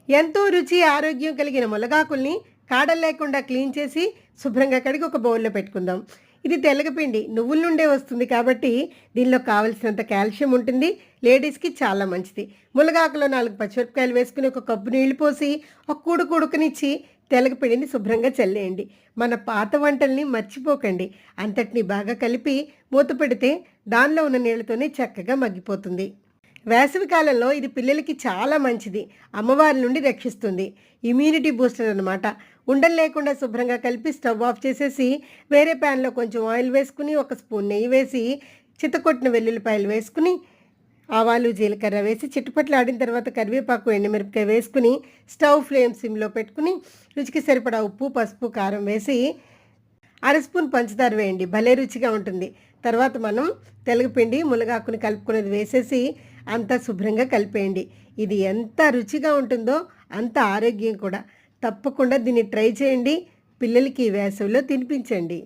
ఎంతో రుచి ఆరోగ్యం కలిగిన ములగాకుల్ని కాడలు లేకుండా క్లీన్ చేసి శుభ్రంగా కడిగి ఒక బౌల్లో పెట్టుకుందాం. ఇది తెల్లగపిండి నువ్వుల నుండే వస్తుంది కాబట్టి దీనిలో కావలసినంత కాల్షియం ఉంటుంది. లేడీస్కి చాలా మంచిది. ములగాకులో 4 పచ్చిమిరపకాయలు వేసుకుని ఒక కప్పు నీళ్లు పోసి ఒక ఉడకనిచ్చి తెల్లగపిండిని శుభ్రంగా చల్లేయండి. మన పాత వంటల్ని మర్చిపోకండి. అంతటినీ బాగా కలిపి మూత పెడితే దానిలో ఉన్న నీళ్లతోనే చక్కగా మగ్గిపోతుంది. వేసవి కాలంలో ఇది పిల్లలకి చాలా మంచిది. అమ్మవారి నుండి రక్షిస్తుంది. ఇమ్యూనిటీ బూస్టర్ అన్నమాట. ఉండలు లేకుండా శుభ్రంగా కలిపి స్టవ్ ఆఫ్ చేసేసి వేరే ప్యాన్లో కొంచెం ఆయిల్ వేసుకుని ఒక స్పూన్ నెయ్యి వేసి చితకొట్టిన వెల్లుల్లిపాయలు వేసుకుని ఆవాలు జీలకర్ర వేసి చిట్టుపట్లు తర్వాత కరివేపాకు ఎండుమిరపకాయ వేసుకుని స్టవ్ ఫ్లేమ్ సిమ్లో పెట్టుకుని రుచికి సరిపడా ఉప్పు పసుపు కారం వేసి అర స్పూన్ పంచదార వేయండి. భలే రుచిగా ఉంటుంది. తర్వాత మనం తెల్లగపిండి ములగాకుని కలుపుకునేది వేసేసి అంతా శుభ్రంగా కలిపేయండి. ఇది ఎంత రుచిగా ఉంటుందో అంత ఆరోగ్యం కూడా. తప్పకుండా దీన్ని ట్రై చేయండి. పిల్లలకి ఈ వేసవిలో తినిపించండి.